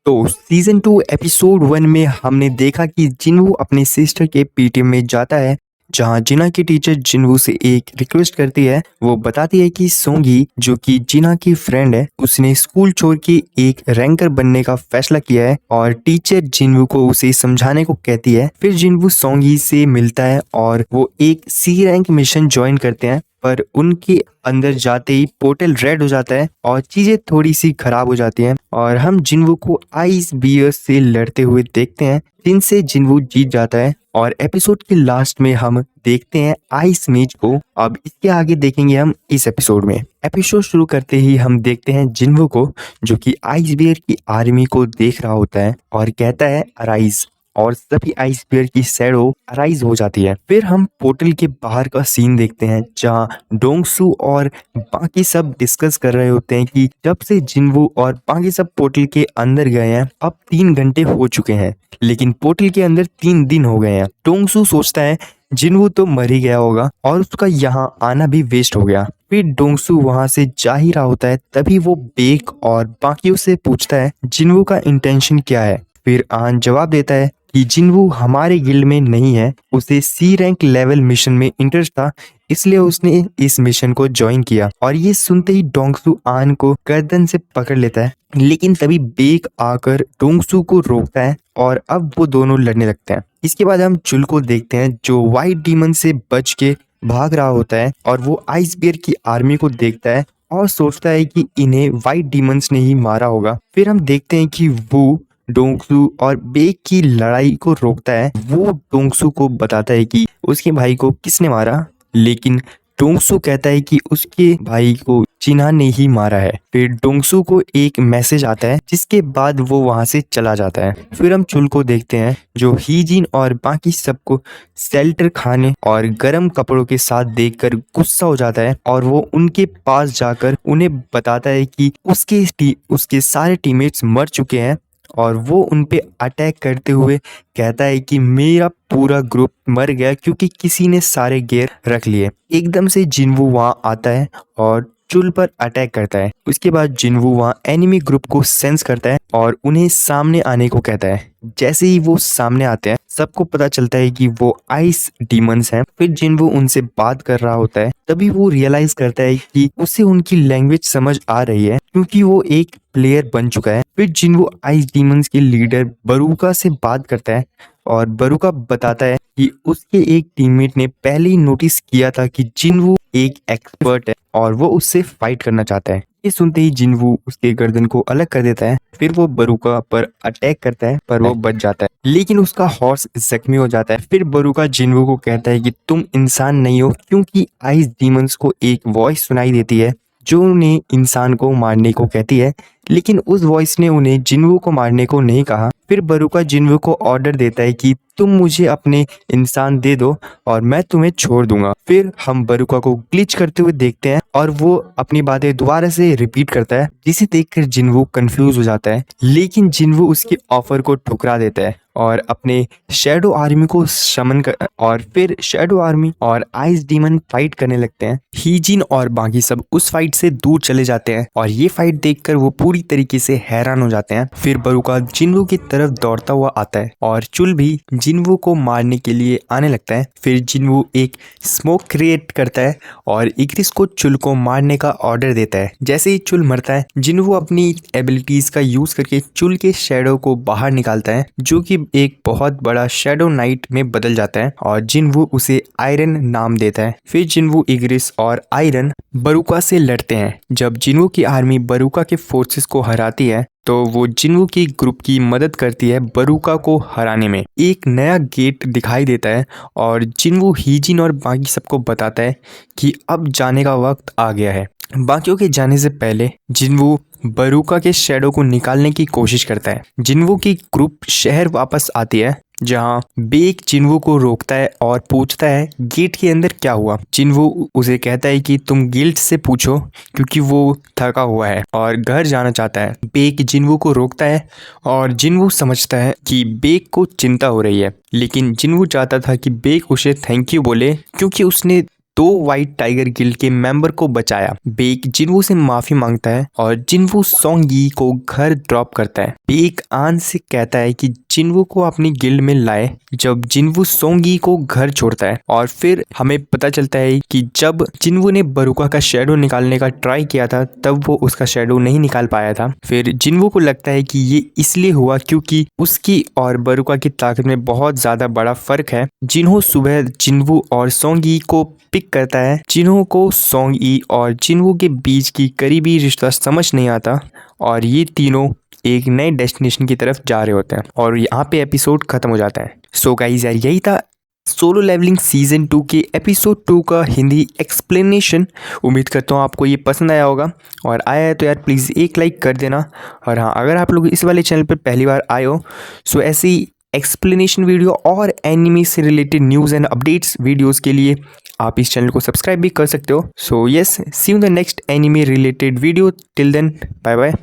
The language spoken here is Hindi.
तो सीजन 2 एपिसोड 1 में हमने देखा कि जिनवू अपने सिस्टर के पीटीएम में जाता है, जहां जिना की टीचर जिनवू से एक रिक्वेस्ट करती है। वो बताती है कि सोंगी, जो कि जिना की फ्रेंड है, उसने स्कूल छोड़ के एक रैंकर बनने का फैसला किया है और टीचर जिनवू को उसे समझाने को कहती है। फिर जिनवू सोंगी से मिलता है और वो एक सी रैंक मिशन ज्वाइन करते हैं, पर उनके अंदर जाते ही पोर्टल रेड हो जाता है और चीजें थोड़ी सी खराब हो जाती हैं और हम जिनवू को आइस बियर से लड़ते हुए देखते हैं, जिनसे जिनवू जीत जाता है। और एपिसोड के लास्ट में हम देखते हैं आइस मेज को। अब इसके आगे देखेंगे हम इस एपिसोड में। एपिसोड शुरू करते ही हम देखते हैं जिनवू को, जो कि आइस बियर की आर्मी को देख रहा होता है और कहता है अराइज, और सभी आइस बियर की शैडो अराइज हो जाती है। फिर हम पोर्टल के बाहर का सीन देखते हैं, जहां डोंगसू और बाकी सब डिस्कस कर रहे होते हैं कि जब से जिनवू और बाकी सब पोर्टल के अंदर गए हैं, अब 3 घंटे हो चुके हैं, लेकिन पोर्टल के अंदर 3 दिन हो गए हैं। डोंगसू सोचता है जिनवू तो मर ही गया होगा और उसका यहाँ आना भी वेस्ट हो गया। फिर डोंगसू वहां से जा ही रहा होता है, तभी वो बेक और बाकियों से पूछता है जिनवू का इंटेंशन क्या है। फिर आन जवाब देता है कि जिनवू हमारे गिल्ड में नहीं है, उसे सी रैंक लेवल मिशन में इंटरेस्ट था, इसलिए उसने इस मिशन को ज्वाइन किया। और ये सुनते ही डोंगसू आन को गर्दन से पकड़ लेता है, लेकिन तभी बेक आकर डोंगसू को रोकता है और अब वो दोनों लड़ने लगते हैं। इसके बाद हम चुल को देखते हैं, जो व्हाइट डीमन से बच के भाग रहा होता है और वो आइस बियर की आर्मी को देखता है और सोचता है कि इन्हें व्हाइट डीमंस ने ही मारा होगा। फिर हम देखते हैं कि वो डोंगसू और बेक की लड़ाई को रोकता है। वो डोंगसू को बताता है कि उसके भाई को किसने मारा, लेकिन डोंगसू कहता है कि उसके भाई को जिना ने ही मारा है। फिर डोंगसू को एक मैसेज आता है, जिसके बाद वो वहां से चला जाता है। फिर हम चुल को देखते हैं, जो हीजिन और बाकी सबको शेल्टर खाने और गर्म कपड़ों के साथ देखकर गुस्सा हो जाता है और वो उनके पास जाकर उन्हें बताता है कि उसके सारे टीममेट्स मर चुके हैं और वो उन पे अटैक करते हुए कहता है कि मेरा पूरा ग्रुप मर गया क्योंकि किसी ने सारे गियर रख लिए। एकदम से जिनवू वहां आता है और चुल पर अटैक करता है। उसके बाद जिनवू वहां एनिमी ग्रुप को सेंस करता है और उन्हें सामने आने को कहता है। जैसे ही वो सामने आते हैं, सबको पता चलता है कि वो आइस डीमंस हैं। फिर जिनवू उनसे बात कर रहा होता है, तभी वो रियलाइज करता है कि उसे उनकी लैंग्वेज समझ आ रही है, क्योंकि वो एक प्लेयर बन चुका है। फिर जिनवू आइस डीमंस के लीडर बरूका से बात करता है और बरूका बताता है कि उसके एक टीममेट ने पहले ही नोटिस किया था कि जिनवू एक एक्सपर्ट है और वो उससे फाइट करना चाहता है। ये सुनते ही जिनवू उसके गर्दन को अलग कर देता है। फिर वो बरूका पर अटैक करता है, पर वो बच जाता है, लेकिन उसका हॉर्स जख्मी हो जाता है। फिर बरूका जिनवू को कहता है कि तुम इंसान नहीं हो, क्योंकि आइस डीमंस को एक वॉइस सुनाई देती है जो उन्हें इंसान को मारने को कहती है, लेकिन उस वॉइस ने उन्हें जिनवू को मारने को नहीं कहा। फिर बरूका जिनवू को ऑर्डर देता है कि तुम मुझे अपने इंसान दे दो और मैं तुम्हें छोड़ दूंगा। फिर हम बरूका को ग्लिच करते हुए देखते हैं और वो अपनी बातें दोबारा से रिपीट करता है, जिसे देखकर जिनवू कंफ्यूज हो जाता है, लेकिन जिनवू उसके ऑफर को ठुकरा देता है और अपने शैडो आर्मी को समन कर और फिर शैडो आर्मी और आइस डीमन फाइट करने लगते हैं। हीजिन और बाकी सब उस फाइट से दूर चले जाते हैं और ये फाइट देखकर वो पूरी तरीके से हैरान हो जाते हैं। फिर बरूका जिनवू की तरफ दौड़ता हुआ आता है और चुल भी जिनवू को मारने के लिए आने लगता है। फिर जिनवू एक स्मोक क्रिएट करता है और इग्रिस को चुल को मारने का ऑर्डर देता है। जैसे ही चुल मरता है, जिनवू अपनी एबिलिटीज का यूज करके चुल के शैडो को बाहर निकालता है, जो कि एक बहुत बड़ा शैडो नाइट में बदल जाता है और जिनवू उसे आयरन नाम देता है। फिर जिनवू, इग्रिस और आयरन बरूका से लड़ते हैं। जब जिनवू की आर्मी बरूका के फोर्सेस को हराती है, तो वो जिनवू की ग्रुप की मदद करती है बरूका को हराने में। एक नया गेट दिखाई देता है और जिनवू हीजिन और बाकी सबको बताता है कि अब जाने का वक्त आ गया है। बाकियों के जाने से पहले जिनवू बरूका के शैडो को निकालने की कोशिश करता है। जिनवू की ग्रुप शहर वापस आती है, जहां बेक जिनवू को रोकता है और पूछता है गेट के अंदर क्या हुआ। जिनवू उसे कहता है कि तुम गिल्ड से पूछो, क्योंकि वो थका हुआ है और घर जाना चाहता है। बेक जिनवू को रोकता है और जिनवू समझता है कि बेक को चिंता हो रही है, लेकिन जिनवू चाहता था कि बेक उसे थैंक यू बोले, क्योंकि उसने दो व्हाइट टाइगर गिल्ड के मेंबर को बचाया। बेक जिन्वू से माफी मांगता है और जिन्वू सोंगी को घर ड्रॉप करता है। बेक आन से कहता है कि जिन्वू को अपनी गिल्ड में लाए। जब जिन्वू सोंगी को घर छोड़ता है और फिर हमें पता चलता है कि जब जिन्वू ने बरुका का शेडो निकालने का ट्राई किया था तब वो उसका शेडो नहीं निकाल पाया था। फिर जिन्वू को लगता है कि ये इसलिए हुआ क्योंकि उसकी और बरुका की ताकत में बहुत ज्यादा बड़ा फर्क है। जिन्हो सुबह जिन्वू और सोंगी को पिक करता है। जिन्हो को सोंगी और जिन्वू के बीच की करीबी रिश्ता समझ नहीं आता और ये तीनों एक नए डेस्टिनेशन की तरफ जा रहे होते हैं और यहाँ पे एपिसोड खत्म हो जाता है। सो गाइस यार, यही था सोलो लेवलिंग सीजन 2 के एपिसोड 2 का हिंदी एक्सप्लेनेशन। उम्मीद करता हूँ आपको ये पसंद आया होगा और आया है तो यार प्लीज़ एक लाइक कर देना। और हाँ, अगर आप लोग इस वाले चैनल पर पहली बार आए हो सो ऐसी एक्सप्लेनेशन वीडियो और एनिमे से related news and updates videos के लिए आप इस चैनल को सब्सक्राइब भी कर सकते हो। So yes, see you in the next anime related video. Till then, bye bye.